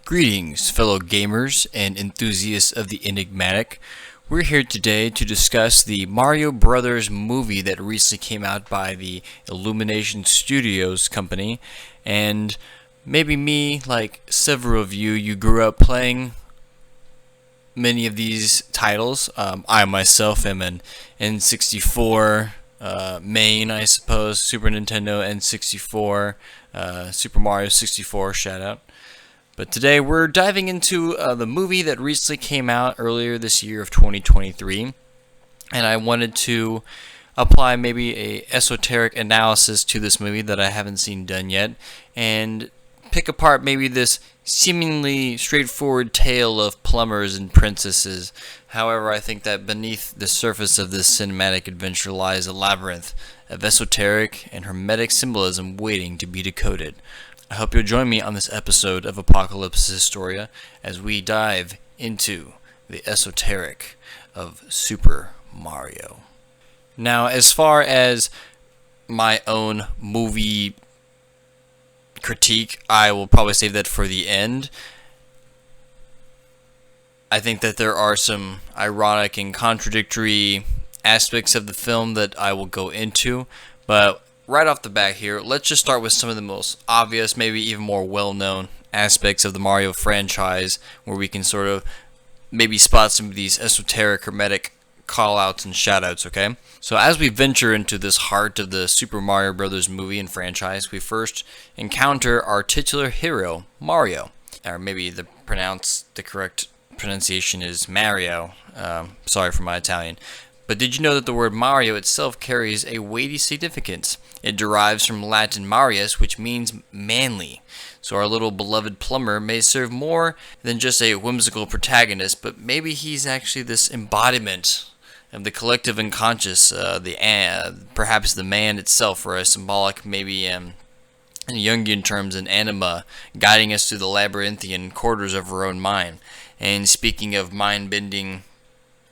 Greetings, fellow gamers and enthusiasts of the enigmatic. We're here today to discuss the Mario Brothers movie that recently came out by the Illumination Studios company. And maybe me, like several of you, you grew up playing many of these titles. I myself am an N64 main, I suppose, Super Nintendo N64, Super Mario 64, shout out. But today we're diving into the movie that recently came out earlier this year of 2023, and I wanted to apply maybe a esoteric analysis to this movie that I haven't seen done yet, and pick apart maybe this seemingly straightforward tale of plumbers and princesses. However, I think that beneath the surface of this cinematic adventure lies a labyrinth of esoteric and hermetic symbolism waiting to be decoded. I hope you'll join me on this episode of Apocalypse Historia as we dive into the esoteric of Super Mario. Now, as far as my own movie critique, I will probably save that for the end. I think that there are some ironic and contradictory aspects of the film that I will go into, but right off the bat here, let's just start with some of the most obvious, maybe even more well-known aspects of the Mario franchise, where we can sort of maybe spot some of these esoteric, hermetic call-outs and shout-outs, okay? So as we venture into this heart of the Super Mario Brothers movie and franchise, we first encounter our titular hero, Mario. Or maybe the correct pronunciation is Mario. Sorry for my Italian. But did you know that the word Mario itself carries a weighty significance? It derives from Latin Marius, which means manly. So our little beloved plumber may serve more than just a whimsical protagonist, but maybe he's actually this embodiment of the collective unconscious, perhaps the man itself, or a symbolic, maybe in Jungian terms, an anima, guiding us through the labyrinthian quarters of our own mind. And speaking of mind-bending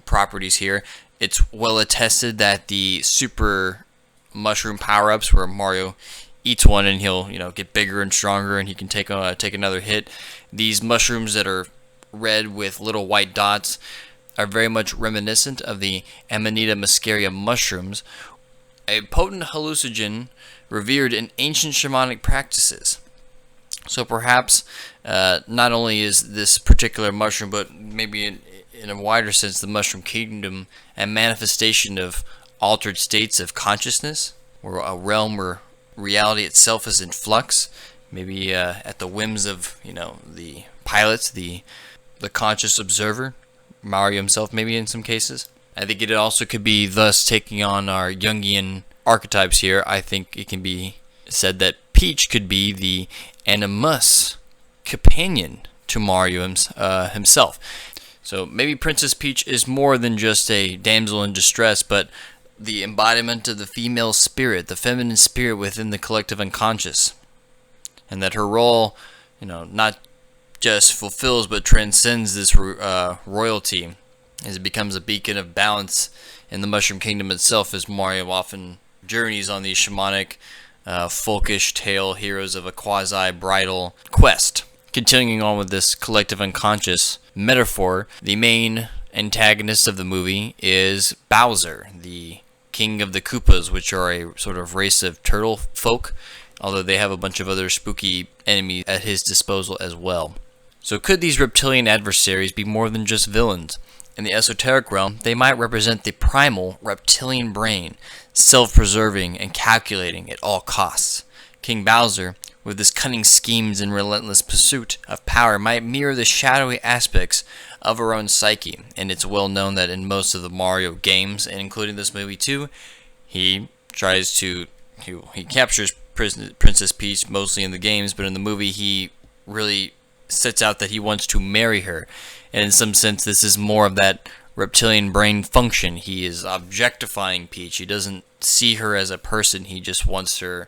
properties here, it's well attested that the super mushroom power-ups, where Mario eats one and he'll get bigger and stronger and he can take another hit. These mushrooms that are red with little white dots are very much reminiscent of the Amanita muscaria mushrooms, a potent hallucinogen revered in ancient shamanic practices. So perhaps not only is this particular mushroom, but maybe in a wider sense, the mushroom kingdom, a manifestation of altered states of consciousness, or a realm where reality itself is in flux, maybe at the whims of the pilots, the conscious observer, Mario himself, maybe in some cases. I think it also could be thus taking on our Jungian archetypes here. I think it can be said that Peach could be the animus companion to Mario himself. So maybe Princess Peach is more than just a damsel in distress, but the embodiment of the female spirit, the feminine spirit within the collective unconscious. And that her role, not just fulfills but transcends this royalty, as it becomes a beacon of balance in the Mushroom Kingdom itself, as Mario often journeys on these shamanic, folkish tale heroes of a quasi-bridal quest. Continuing on with this collective unconscious metaphor, the main antagonist of the movie is Bowser, the king of the Koopas, which are a sort of race of turtle folk, although they have a bunch of other spooky enemies at his disposal as well. So could these reptilian adversaries be more than just villains? In the esoteric realm, they might represent the primal reptilian brain, self-preserving and calculating at all costs. King Bowser, with his cunning schemes and relentless pursuit of power, might mirror the shadowy aspects of our own psyche, and it's well known that in most of the Mario games, and including this movie too, he captures Princess Peach mostly in the games, but in the movie he really sets out that he wants to marry her, and in some sense this is more of that reptilian brain function. He is objectifying Peach. He doesn't see her as a person, he just wants her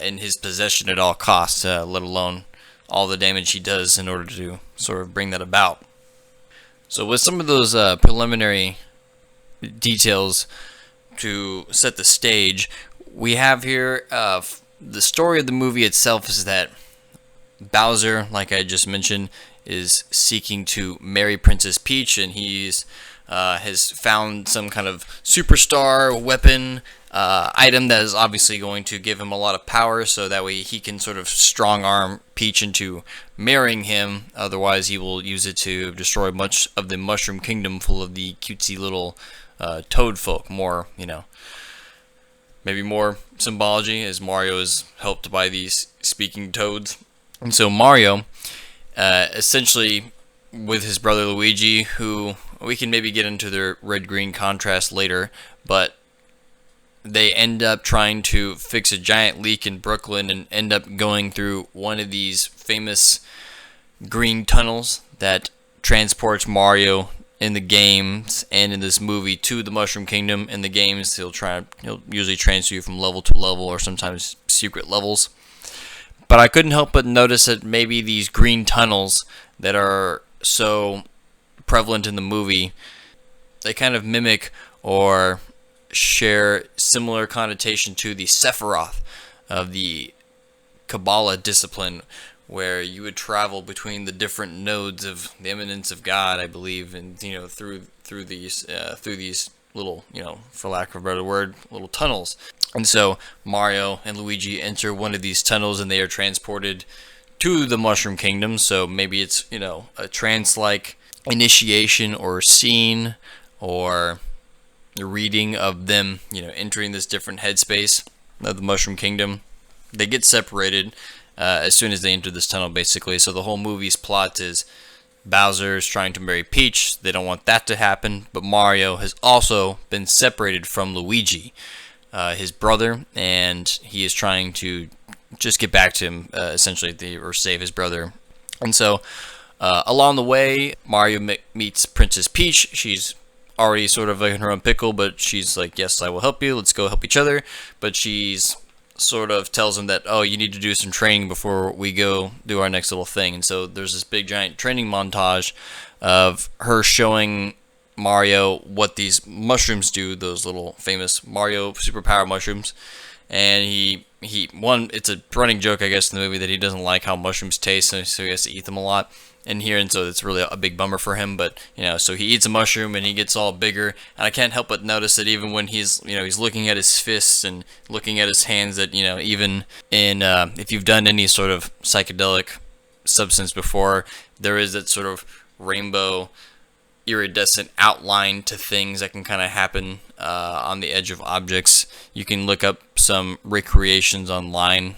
in his possession at all costs, let alone all the damage he does in order to sort of bring that about. So with some of those preliminary details to set the stage, we have here the story of the movie itself is that Bowser, like I just mentioned, is seeking to marry Princess Peach, and he's has found some kind of superstar weapon item that is obviously going to give him a lot of power, so that way he can sort of strong arm Peach into marrying him. Otherwise, he will use it to destroy much of the Mushroom Kingdom, full of the cutesy little toad folk. More, maybe more symbology, as Mario is helped by these speaking toads. And so Mario, essentially, with his brother Luigi, who we can maybe get into their red-green contrast later, but they end up trying to fix a giant leak in Brooklyn and end up going through one of these famous green tunnels that transports Mario in the games and in this movie to the Mushroom Kingdom. In the games, he'll usually transfer you from level to level, or sometimes secret levels. But I couldn't help but notice that maybe these green tunnels that are so prevalent in the movie, they kind of mimic or share similar connotation to the Sephiroth of the Kabbalah discipline, where you would travel between the different nodes of the eminence of God, I believe, and through these little, for lack of a better word, little tunnels. And so Mario and Luigi enter one of these tunnels, and they are transported to the Mushroom Kingdom. So maybe it's, a trance-like initiation or scene, or the reading of them, entering this different headspace of the Mushroom Kingdom. They get separated as soon as they enter this tunnel, basically. So the whole movie's plot is Bowser's trying to marry Peach. They don't want that to happen, but Mario has also been separated from Luigi, his brother, and he is trying to just get back to him, essentially, or save his brother. And so, along the way, Mario meets Princess Peach. She's already sort of in her own pickle, but she's like, yes, I will help you. Let's go help each other. But she's sort of tells him that, oh, you need to do some training before we go do our next little thing. And so there's this big giant training montage of her showing Mario what these mushrooms do, those little famous Mario superpower mushrooms. And it's a running joke, I guess, in the movie, that he doesn't like how mushrooms taste, so he has to eat them a lot in here, and so it's really a big bummer for him. But so he eats a mushroom and he gets all bigger, and I can't help but notice that even when he's looking at his fists and looking at his hands, that even in if you've done any sort of psychedelic substance before, there is that sort of rainbow iridescent outline to things that can kind of happen on the edge of objects. You can look up some recreations online.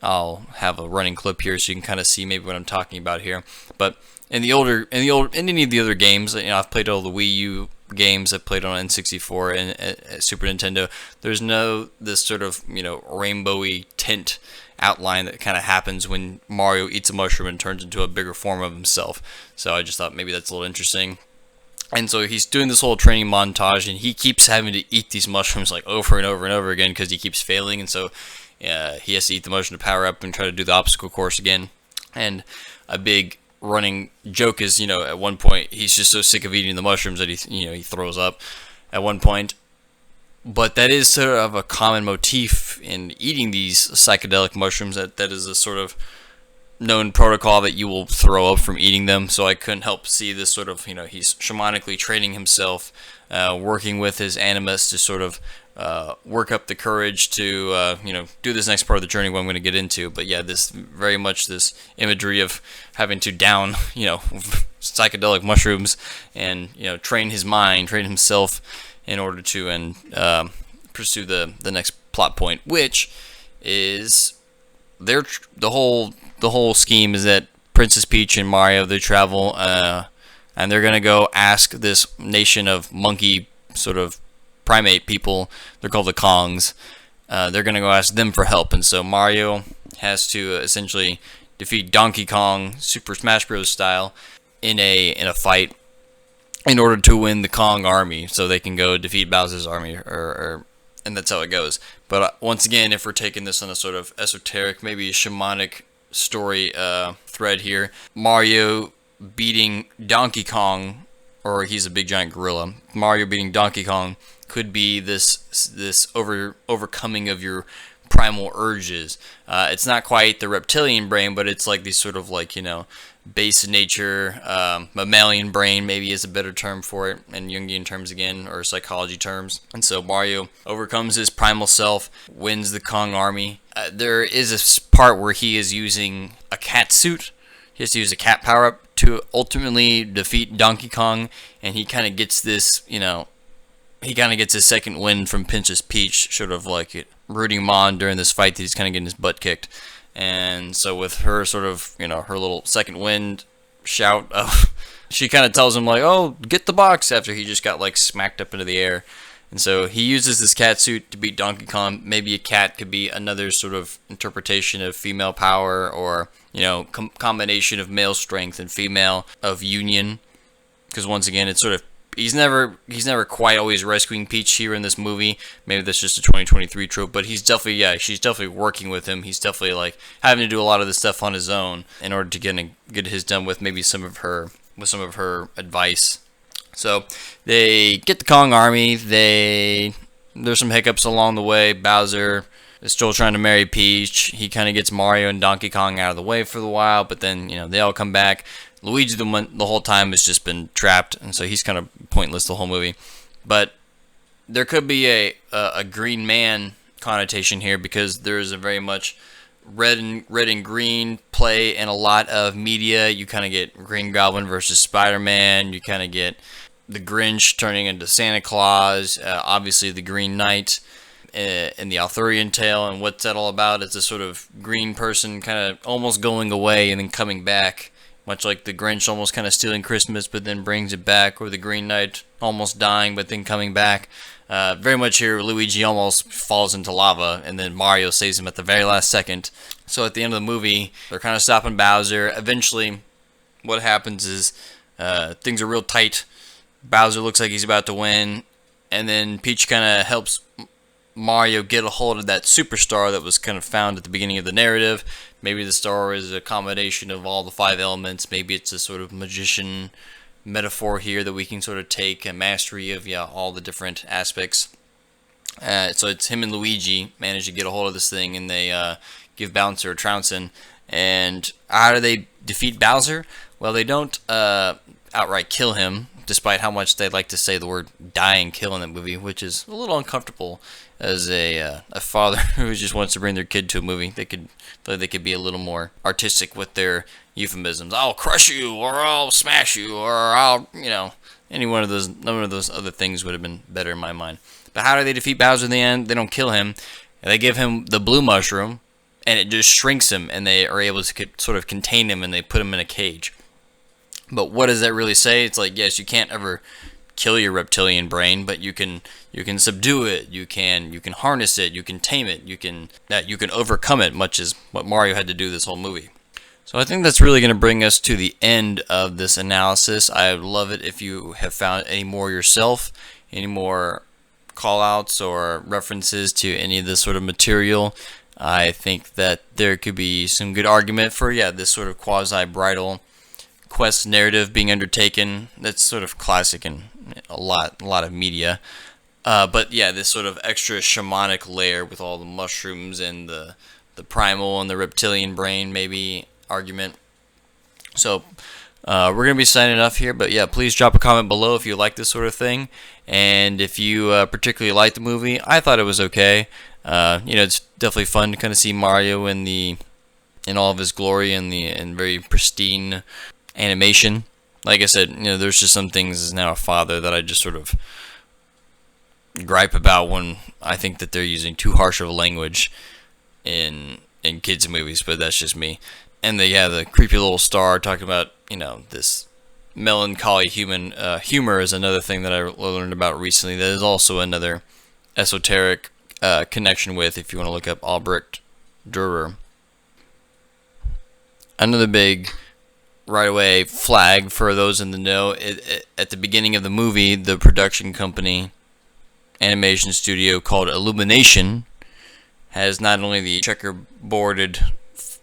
I'll have a running clip here so you can kind of see maybe what I'm talking about here. But in any of the other games, I've played all the Wii U games. I've played on N64 and Super Nintendo. There's this sort of rainbowy tint outline that kind of happens when Mario eats a mushroom and turns into a bigger form of himself. So I just thought maybe that's a little interesting. And so he's doing this whole training montage, and he keeps having to eat these mushrooms like over and over and over again because he keeps failing. And so he has to eat the mushroom to power up and try to do the obstacle course again. And a big running joke is, at one point he's just so sick of eating the mushrooms that he throws up at one point. But that is sort of a common motif in eating these psychedelic mushrooms. That is a sort of known protocol that you will throw up from eating them. So I couldn't help see this sort of, he's shamanically training himself, working with his animus to sort of work up the courage to do this next part of the journey, what I'm going to get into. But yeah, this very much this imagery of having to down psychedelic mushrooms and train his mind, train himself in order to pursue the next plot point, which is the whole scheme is that Princess Peach and Mario, they travel and they're gonna go ask this nation of monkey sort of primate people. They're called the Kongs. They're gonna go ask them for help, and so Mario has to essentially defeat Donkey Kong, Super Smash Bros. Style, in a fight in order to win the Kong army, so they can go defeat Bowser's army, and that's how it goes. But once again, if we're taking this on a sort of esoteric, maybe shamanic story thread here, Mario beating Donkey Kong, or he's a big giant gorilla, Mario beating Donkey Kong could be this overcoming of your primal urges. It's not quite the reptilian brain, but it's like these sort of like, base nature, mammalian brain maybe is a better term for it, in Jungian terms again, or psychology terms. And so Mario overcomes his primal self, wins the Kong army. There is a part where he is using a cat suit. He has to use a cat power-up to ultimately defeat Donkey Kong, and he kind of gets this, he kind of gets his second win from Princess Peach, sort of like rooting him on during this fight that he's kind of getting his butt kicked. And so with her sort of, her little second wind shout of, she kind of tells him like, oh, get the box, after he just got like smacked up into the air. And so he uses this cat suit to beat Donkey Kong. Maybe a cat could be another sort of interpretation of female power, or, combination of male strength and female of union. Because once again, it's sort of, he's never quite always rescuing Peach here in this movie. Maybe that's just a 2023 trope, but he's definitely, she's definitely working with him. He's definitely like having to do a lot of this stuff on his own in order to get his done with maybe some of her advice. So they get the Kong army. There's some hiccups along the way. Bowser is still trying to marry Peach. He kind of gets Mario and Donkey Kong out of the way for a while, but then they all come back. Luigi the whole time has just been trapped, and so he's kind of pointless the whole movie. But there could be a green man connotation here, because there is a very much red and green play in a lot of media. You kind of get Green Goblin versus Spider-Man. You kind of get the Grinch turning into Santa Claus. Obviously, the Green Knight in the Arthurian tale. And what's that all about? It's a sort of green person kind of almost going away and then coming back. Much like the Grinch almost kind of stealing Christmas but then brings it back, or the Green Knight almost dying but then coming back. Very much here, Luigi almost falls into lava, and then Mario saves him at the very last second. So at the end of the movie, they're kind of stopping Bowser. Eventually, what happens is things are real tight. Bowser looks like he's about to win, and then Peach kind of helps Mario get a hold of that superstar that was kind of found at the beginning of the narrative. Maybe the star is a combination of all the 5 elements. Maybe it's a sort of magician metaphor here that we can sort of take a mastery of all the different aspects. So it's him and Luigi manage to get a hold of this thing, and they give Bouncer a trouncing. And how do they defeat Bowser? Well, they don't outright kill him, despite how much they like to say the word die and kill in the movie, which is a little uncomfortable as a father who just wants to bring their kid to a movie. They could be a little more artistic with their euphemisms. I'll crush you, or I'll smash you, or I'll, any one of those other things would have been better in my mind. But how do they defeat Bowser in the end? They don't kill him. They give him the blue mushroom, and it just shrinks him, and they are able to sort of contain him, and they put him in a cage. But what does that really say? It's like, yes, you can't ever kill your reptilian brain, but you can subdue it, you can harness it, you can tame it, you can overcome it, much as what Mario had to do this whole movie. So I think that's really going to bring us to the end of this analysis. I would love it if you have found any more yourself, any more call-outs or references to any of this sort of material. I think that there could be some good argument for this sort of quasi-bridal quest narrative being undertaken. That's sort of classic in a lot of media. But this sort of extra shamanic layer with all the mushrooms and the primal and the reptilian brain maybe argument. So we're going to be signing off here, but please drop a comment below if you like this sort of thing, and if you particularly like the movie. I thought it was okay. It's definitely fun to kind of see Mario in all of his glory and very pristine animation. Like I said, there's just some things as now a father that I just sort of gripe about when I think that they're using too harsh of a language in kids' movies, but that's just me. And the creepy little star talking about, this melancholy humor is another thing that I learned about recently. That is also another esoteric connection with, if you want to look up Albrecht Dürer. Another big right away flag for those in the know. At the beginning of the movie, the production company animation studio called Illumination has not only the checkerboarded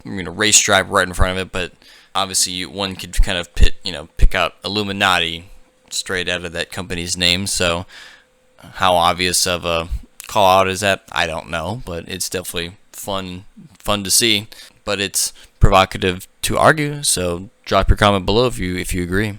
race stripe right in front of it, but obviously one could kind of pick out Illuminati straight out of that company's name. So how obvious of a call out is that? I don't know, but it's definitely fun to see. But it's provocative to argue. So drop your comment below if you agree.